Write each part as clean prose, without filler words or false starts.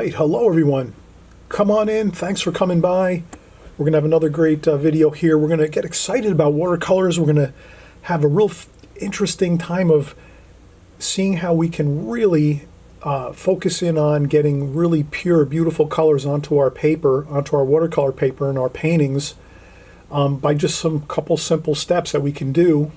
right, hello everyone. Come on in, thanks for coming by. We're going to have another great video here. We're going to get excited about watercolors. We're going to have a real interesting time of seeing how we can really focus in on getting really pure, beautiful colors onto our paper, onto our watercolor paper and our paintings by just some couple simple steps that we can do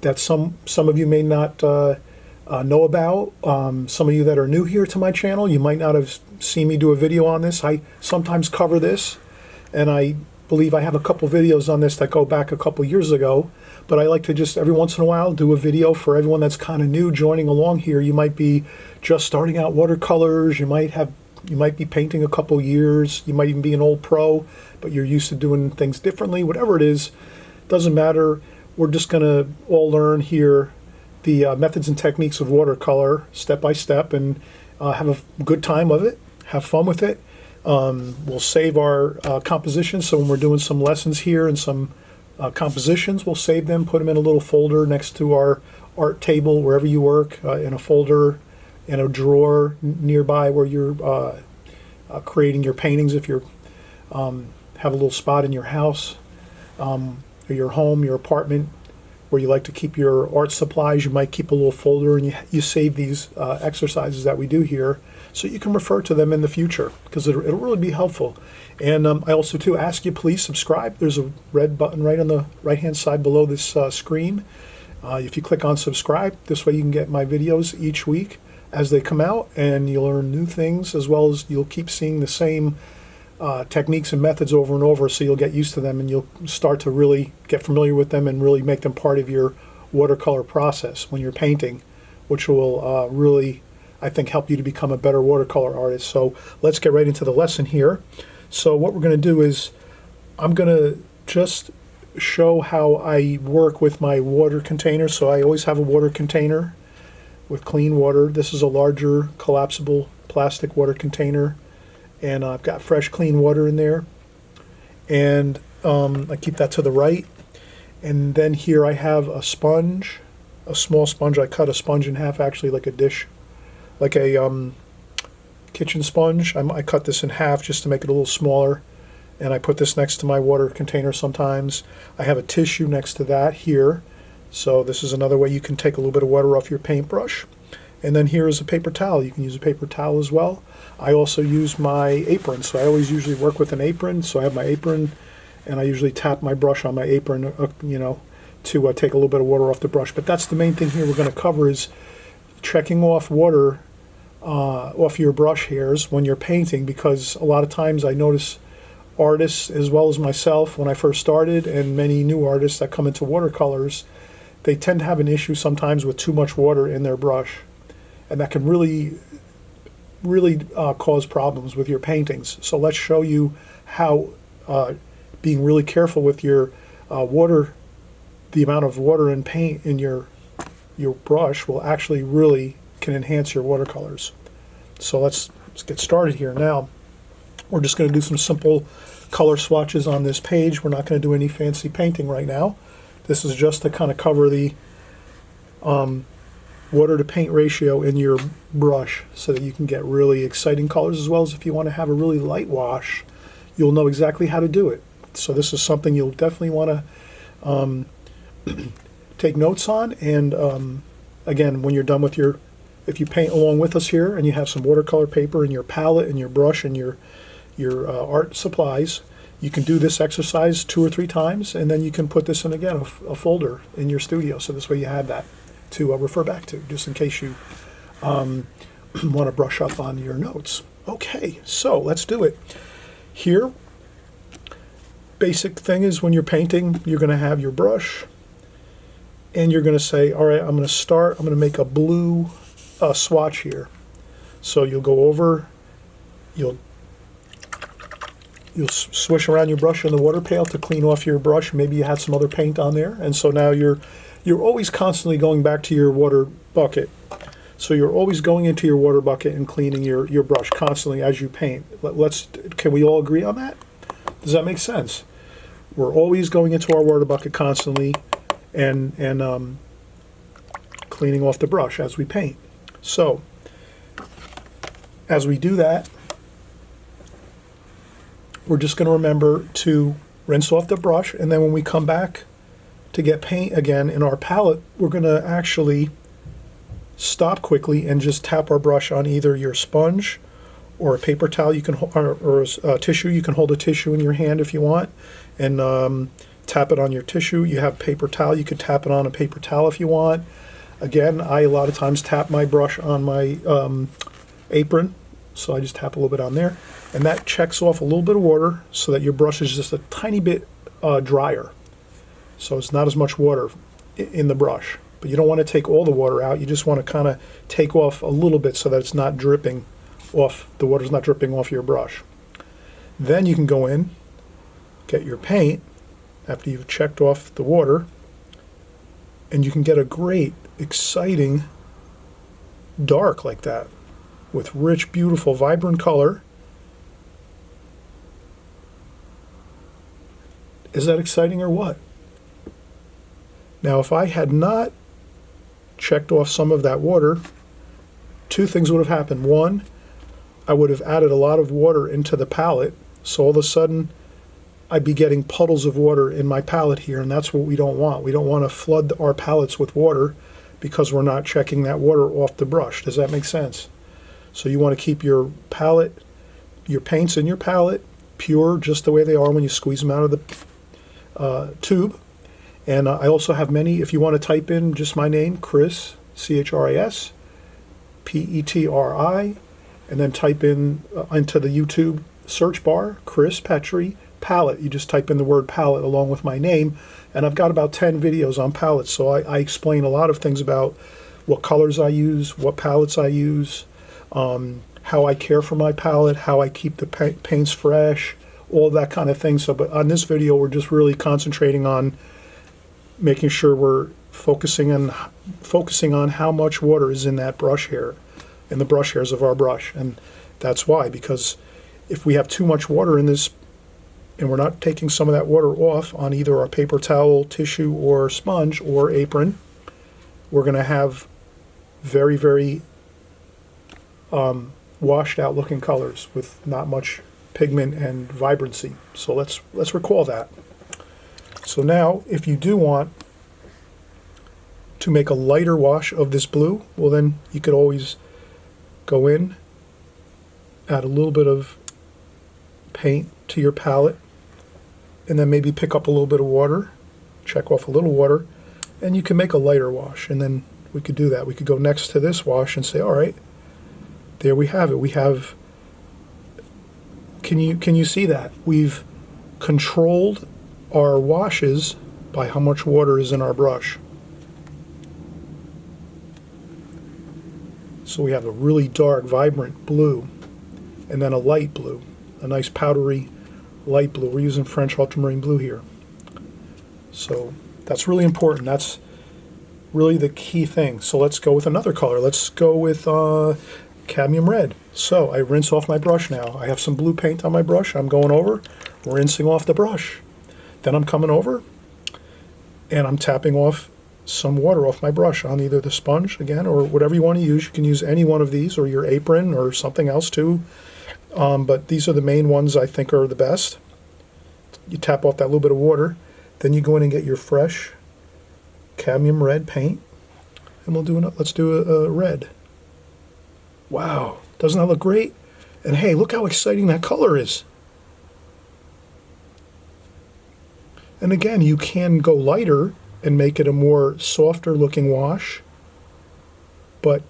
that some of you may not know about. Some of you that are new here to my channel, you might not have seen me do a video on this. I sometimes cover this, and I believe I have a couple videos on this that go back a couple years ago, but I like to just every once in a while do a video for everyone that's kind of new joining along here. You might be just starting out watercolors, you might be painting a couple years, you might even be an old pro, but you're used to doing things differently. Whatever it is, doesn't matter. We're just going to all learn here the methods and techniques of watercolor step by step and have a good time of it, have fun with it. We'll save our compositions, so when we're doing some lessons here and some compositions, we'll save them, put them in a little folder next to our art table wherever you work, in a folder, in a drawer nearby where you're creating your paintings. If you're have a little spot in your house or your home, your apartment, where you like to keep your art supplies, you might keep a little folder and you save these exercises that we do here so you can refer to them in the future, because it'll really be helpful. And I also too ask you, please subscribe. There's a red button right on the right hand side below this screen. If you click on subscribe, this way you can get my videos each week as they come out, and you'll learn new things, as well as you'll keep seeing the same techniques and methods over and over, so you'll get used to them and you'll start to really get familiar with them and really make them part of your watercolor process when you're painting, which will really, I think, help you to become a better watercolor artist. So let's get right into the lesson here. So what we're going to do is I'm going to just show how I work with my water container. So I always have a water container with clean water. This is a larger collapsible plastic water container, and I've got fresh clean water in there, and I keep that to the right. And then here I have a sponge, a small sponge. I cut a sponge in half, actually, like a dish, like a kitchen sponge. I cut this in half just to make it a little smaller, and I put this next to my water container sometimes. I have a tissue next to that here, so this is another way you can take a little bit of water off your paintbrush. And then here is a paper towel. You can use a paper towel as well. I also use my apron, so I always usually work with an apron. So I have my apron, and I usually tap my brush on my apron, to take a little bit of water off the brush. But that's the main thing here we're going to cover, is checking off water off your brush hairs when you're painting, because a lot of times I notice artists, as well as myself when I first started, and many new artists that come into watercolors, they tend to have an issue sometimes with too much water in their brush. And that can really cause problems with your paintings. So let's show you how being really careful with your water, the amount of water and paint in your brush, will actually really can enhance your watercolors. So let's get started here. Now we're just going to do some simple color swatches on this page. We're not going to do any fancy painting right now. This is just to kind of cover the water to paint ratio in your brush, so that you can get really exciting colors, as well as if you want to have a really light wash, you'll know exactly how to do it. So this is something you'll definitely want to take notes on. And again, when you're done with if you paint along with us here and you have some watercolor paper and your palette and your brush and your art supplies, you can do this exercise 2 or 3 times, and then you can put this in, again, a folder in your studio, so this way you have that to refer back to, just in case you want to brush up on your notes. Okay, so let's do it. Here, basic thing is, when you're painting, you're going to have your brush, and you're going to say, all right, I'm going to make a blue swatch here. So you'll go over, you'll swish around your brush in the water pail to clean off your brush. Maybe you had some other paint on there, and so now you're always constantly going back to your water bucket. So you're always going into your water bucket and cleaning your brush constantly as you paint. Can we all agree on that? Does that make sense? We're always going into our water bucket constantly and cleaning off the brush as we paint. So as we do that, we're just going to remember to rinse off the brush, and then when we come back to get paint again in our palette, we're going to actually stop quickly and just tap our brush on either your sponge or a paper towel. You can or a tissue. You can hold a tissue in your hand if you want, and tap it on your tissue. You have paper towel. You could tap it on a paper towel if you want. Again, I a lot of times tap my brush on my apron, so I just tap a little bit on there, and that checks off a little bit of water so that your brush is just a tiny bit drier. So it's not as much water in the brush. But you don't want to take all the water out. You just want to kind of take off a little bit so that it's not dripping off, the water's not dripping off your brush. Then you can go in, get your paint after you've checked off the water, and you can get a great, exciting dark like that with rich, beautiful, vibrant color. Is that exciting or what? Now, if I had not checked off some of that water, two things would have happened. One, I would have added a lot of water into the palette, so all of a sudden I'd be getting puddles of water in my palette here, and that's what we don't want. We don't want to flood our palettes with water because we're not checking that water off the brush. Does that make sense? So you want to keep your palette, your paints in your palette, pure just the way they are when you squeeze them out of the tube. And I also have many, if you want to type in just my name, Chris, C-H-R-I-S, P-E-T-R-I, and then type in into the YouTube search bar, Chris Petri, palette. You just type in the word palette along with my name, and I've got about 10 videos on palettes, so I explain a lot of things about what colors I use, what palettes I use, how I care for my palette, how I keep the paints fresh, all that kind of thing. So, but on this video, we're just really concentrating on making sure we're focusing on how much water is in that brush hair, in the brush hairs of our brush. And that's why, because if we have too much water in this and we're not taking some of that water off on either our paper towel, tissue, or sponge or apron, we're going to have very, very washed out looking colors with not much pigment and vibrancy. So let's recall that. So now, if you do want to make a lighter wash of this blue, well then you could always go in, add a little bit of paint to your palette, and then maybe pick up a little bit of water, check off a little water, and you can make a lighter wash. And then we could do that. We could go next to this wash and say, all right, there we have it. We have, can you see that? We've controlled our washes by how much water is in our brush. So we have a really dark, vibrant blue, and then a light blue, a nice powdery light blue. We're using French ultramarine blue here. So that's really important. That's really the key thing. So let's go with another color. Let's go with cadmium red. So I rinse off my brush now. I have some blue paint on my brush. I'm going over, rinsing off the brush. Then I'm coming over and I'm tapping off some water off my brush on either the sponge again or whatever you want to use. You can use any one of these or your apron or something else too. But these are the main ones I think are the best. You tap off that little bit of water, then you go in and get your fresh cadmium red paint, and let's do a red. Wow, doesn't that look great? And hey, look how exciting that color is. And again, you can go lighter and make it a more softer looking wash, but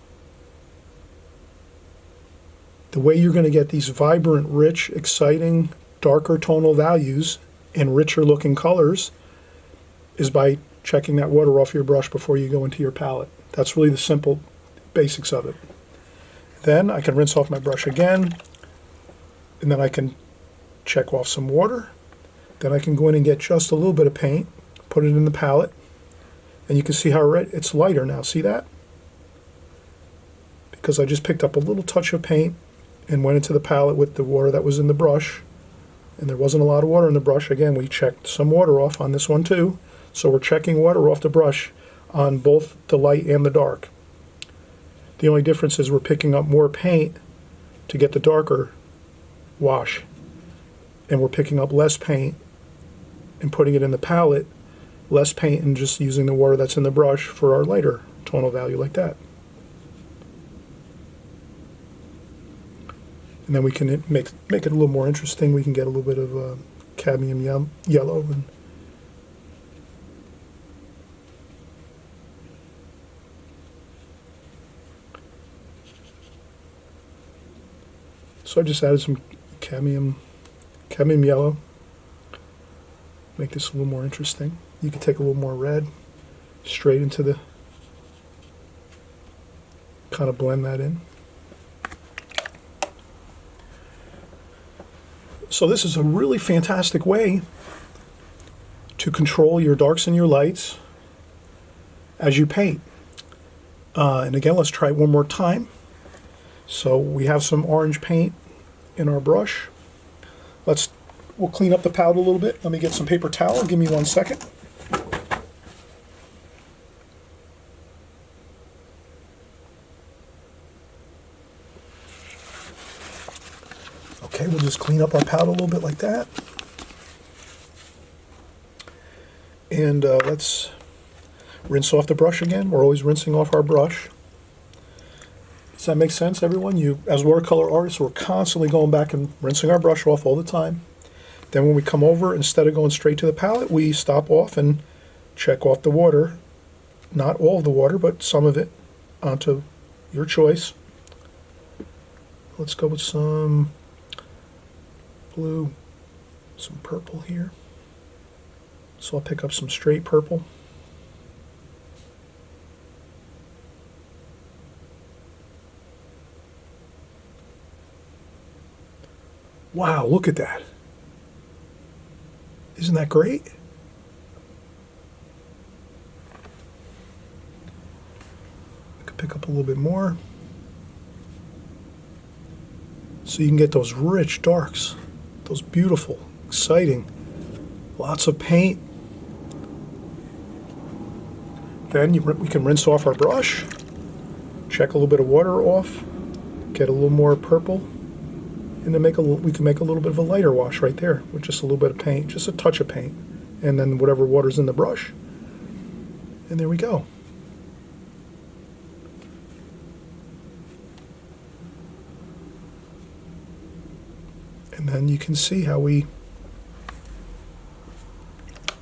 the way you're going to get these vibrant, rich, exciting, darker tonal values and richer looking colors is by checking that water off your brush before you go into your palette. That's really the simple basics of it. Then I can rinse off my brush again, and then I can check off some water. Then I can go in and get just a little bit of paint, put it in the palette, and you can see how it's lighter now. See that? Because I just picked up a little touch of paint and went into the palette with the water that was in the brush, and there wasn't a lot of water in the brush. Again, we checked some water off on this one too, so we're checking water off the brush on both the light and the dark. The only difference is we're picking up more paint to get the darker wash. and we're picking up less paint and putting it in the palette, less paint, and just using the water that's in the brush for our lighter tonal value like that. And then we can make it a little more interesting. We can get a little bit of cadmium yellow. And so I just added some cadmium yellow. Make this a little more interesting. You can take a little more red straight into the, kind of blend that in. So this is a really fantastic way to control your darks and your lights as you paint. And again, let's try it one more time. So we have some orange paint in our brush. We'll clean up the palette a little bit. Let me get some paper towel. Give me 1 second. Okay, we'll just clean up our palette a little bit like that. And let's rinse off the brush again. We're always rinsing off our brush. Does that make sense, everyone? As watercolor artists, we're constantly going back and rinsing our brush off all the time. Then when we come over, instead of going straight to the palette, we stop off and check off the water. Not all of the water, but some of it onto your choice. Let's go with some blue, some purple here. So I'll pick up some straight purple. Wow, look at that. Isn't that great? I could pick up a little bit more. So you can get those rich darks, those beautiful, exciting, lots of paint. Then we can rinse off our brush, check a little bit of water off, get a little more purple, and then we can make a little bit of a lighter wash right there with just a little bit of paint, just a touch of paint, and then whatever water's in the brush. And there we go. And then you can see how we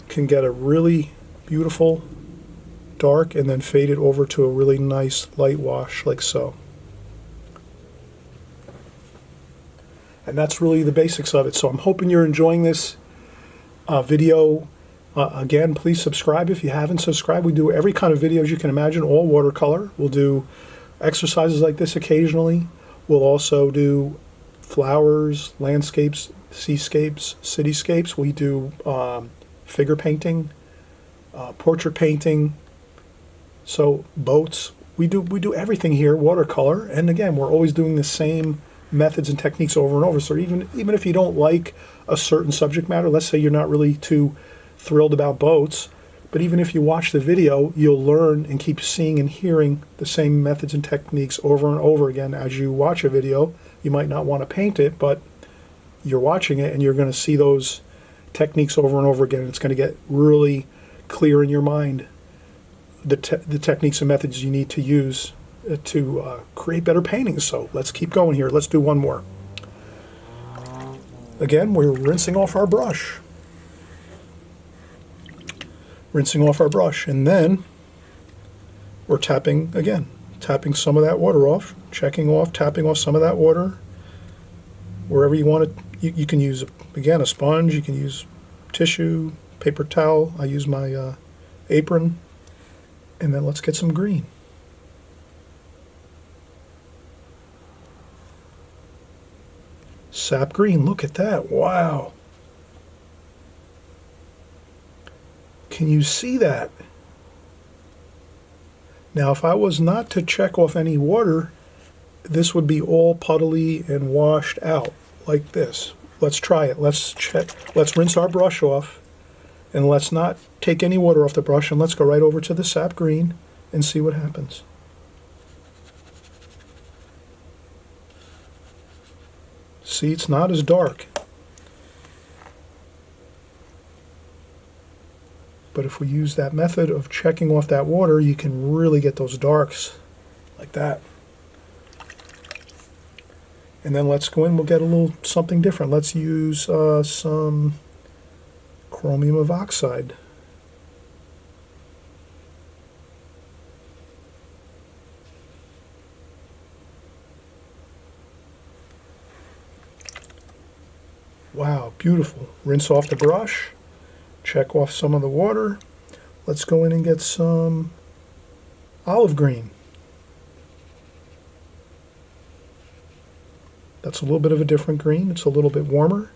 can get a really beautiful dark and then fade it over to a really nice light wash like so. And that's really the basics of it. So I'm hoping you're enjoying this video. Again, please subscribe if you haven't subscribed. We do every kind of videos you can imagine, all watercolor. We'll do exercises like this occasionally. We'll also do flowers, landscapes, seascapes, cityscapes. We do figure painting, portrait painting, so boats. We do everything here, watercolor. And again, we're always doing the same methods and techniques over and over. So even if you don't like a certain subject matter, let's say you're not really too thrilled about boats, but even if you watch the video, you'll learn and keep seeing and hearing the same methods and techniques over and over again as you watch a video. You might not want to paint it, but you're watching it and you're going to see those techniques over and over again. It's going to get really clear in your mind the techniques and methods you need to use to create better paintings. So let's keep going here. Let's do one more. Again, we're rinsing off our brush. Rinsing off our brush, and then we're tapping again, tapping some of that water off, checking off, tapping off some of that water wherever you want it. You can use, again, a sponge, you can use tissue, paper towel. I use my apron, and then let's get some green. Sap green, look at that, wow. Can you see that? Now, if I was not to check off any water, this would be all puddly and washed out like this. Let's try it. Let's rinse our brush off, and let's not take any water off the brush, and let's go right over to the sap green and see what happens. See, it's not as dark. But if we use that method of checking off that water, you can really get those darks like that. And then let's go in, we'll get a little something different. Let's use some chromium of oxide. Wow, beautiful. Rinse off the brush, check off some of the water. Let's go in and get some olive green. That's a little bit of a different green. It's a little bit warmer.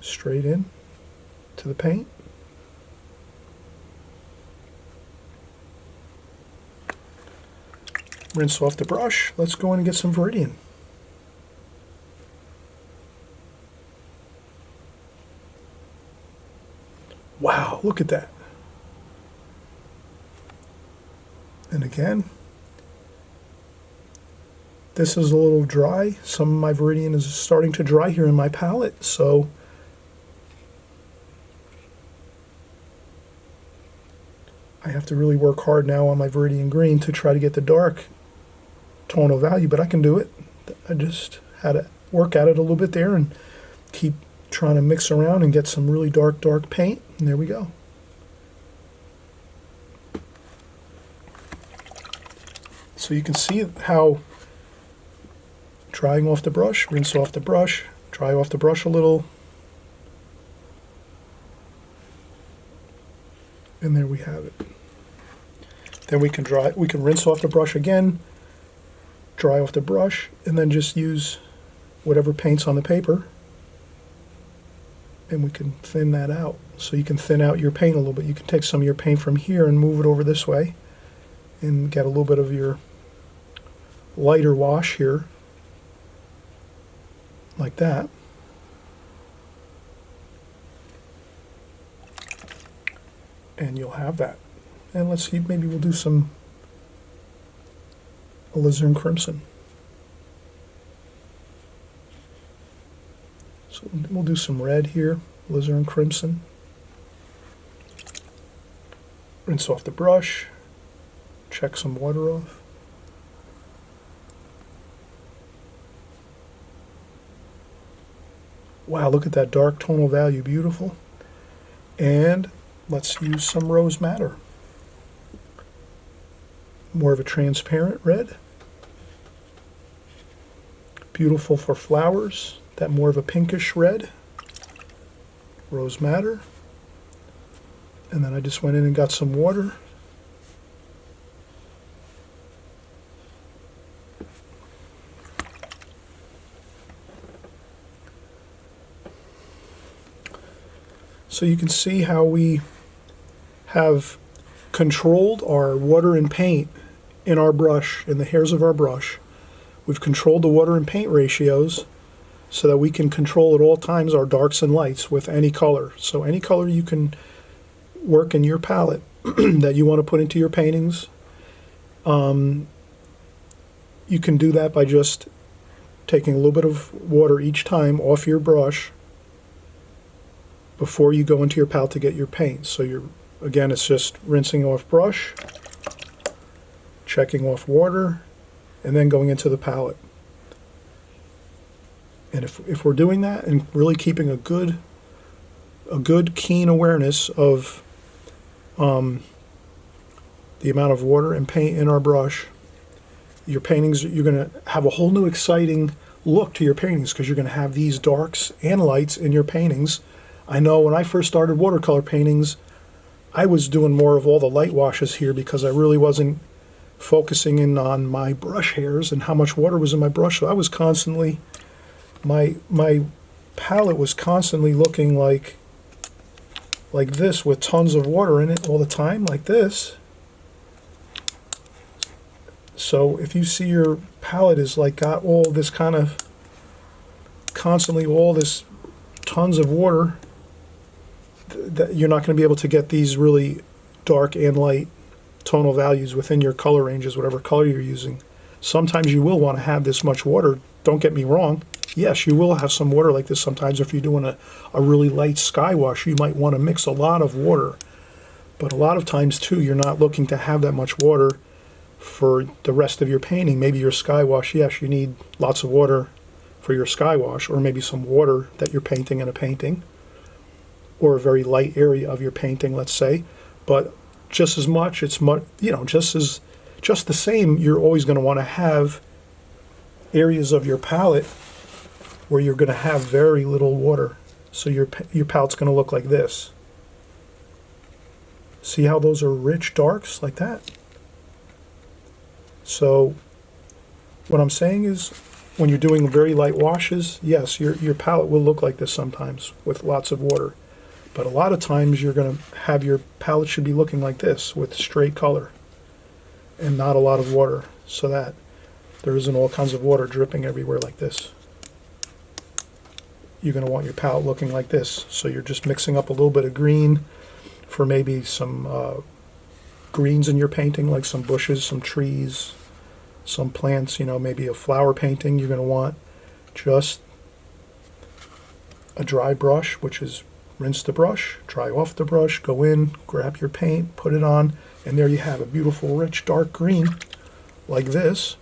Straight in to the paint. Rinse off the brush. Let's go in and get some Viridian. Wow, look at that. And again, this is a little dry. Some of my Viridian is starting to dry here in my palette, so I have to really work hard now on my Viridian green to try to get the dark tonal value, but I can do it. I just had to work at it a little bit there and keep trying to mix around and get some really dark paint, and there we go. So you can see how drying off the brush, rinse off the brush, dry off the brush a little, and there we have it. Then we can rinse off the brush again, dry off the brush, and then just use whatever paint's on the paper, and we can thin that out. So you can thin out your paint a little bit. You can take some of your paint from here and move it over this way and get a little bit of your lighter wash here, like that. And you'll have that. And let's see, maybe we'll do some alizarin crimson. So we'll do some red here, alizarin crimson. Rinse off the brush, check some water off. Wow, look at that dark tonal value, beautiful. And let's use some rose madder. More of a transparent red. Beautiful for flowers. That more of a pinkish red. Rose madder. And then I just went in and got some water. So you can see how we have controlled our water and paint in our brush, in the hairs of our brush. We've controlled the water and paint ratios so that we can control at all times our darks and lights with any color. So any color you can work in your palette that you want to put into your paintings, you can do that by just taking a little bit of water each time off your brush before you go into your palette to get your paint. So again, it's just rinsing off brush, checking off water, and then going into the palette. And if we're doing that and really keeping a good keen awareness of the amount of water and paint in our brush, your paintings, you're going to have a whole new exciting look to your paintings because you're going to have these darks and lights in your paintings. I know when I first started watercolor paintings, I was doing more of all the light washes here because I really wasn't focusing in on my brush hairs and how much water was in my brush. So I was constantly, my palette was constantly looking like this with tons of water in it all the time, like this. So if you see your palette is like got all this kind of constantly all this tons of water, that you're not going to be able to get these really dark and light tonal values within your color ranges, whatever color you're using. Sometimes you will want to have this much water. Don't get me wrong. Yes, you will have some water like this sometimes. If you're doing a really light sky wash, you might want to mix a lot of water. But a lot of times, too, you're not looking to have that much water for the rest of your painting. Maybe your sky wash, yes, you need lots of water for your sky wash, or maybe some water that you're painting in a painting, or a very light area of your painting, let's say. But just as much, it's just the same, you're always going to want to have areas of your palette where you're going to have very little water. So your palette's going to look like this. See how those are rich darks like that? So what I'm saying is, when you're doing very light washes, yes, your palette will look like this sometimes with lots of water. But a lot of times you're going to have your palette should be looking like this with straight color and not a lot of water, so that there isn't all kinds of water dripping everywhere like this. You're going to want your palette looking like this. So you're just mixing up a little bit of green for maybe some greens in your painting, like some bushes, some trees, some plants, maybe a flower painting. You're going to want just a dry brush, which is rinse the brush, dry off the brush, go in, grab your paint, put it on, and there you have a beautiful, rich, dark green, like this,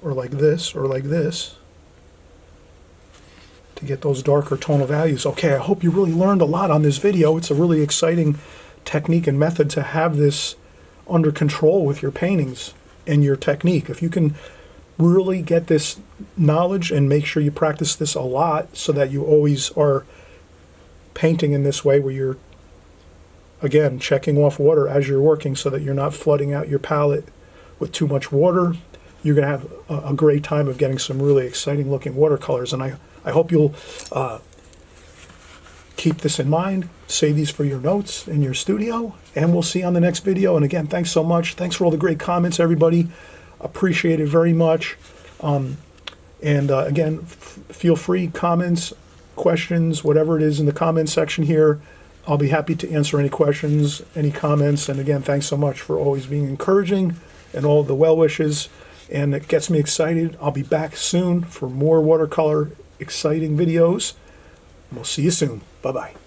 or like this, or like this, to get those darker tonal values. Okay, I hope you really learned a lot on this video. It's a really exciting technique and method to have this under control with your paintings and your technique. If you can really get this knowledge and make sure you practice this a lot, so that you always are painting in this way, where you're, again, checking off water as you're working, so that you're not flooding out your palette with too much water, you're going to have a great time of getting some really exciting looking watercolors. And I hope you'll keep this in mind, save these for your notes in your studio, and we'll see you on the next video. And again, thanks so much. Thanks for all the great comments, everybody. Appreciate it very much. Again, feel free, comments, questions, whatever it is in the comment section here. I'll be happy to answer any questions, any comments. And again, thanks so much for always being encouraging and all the well wishes. And it gets me excited. I'll be back soon for more watercolor exciting videos. We'll see you soon. Bye-bye.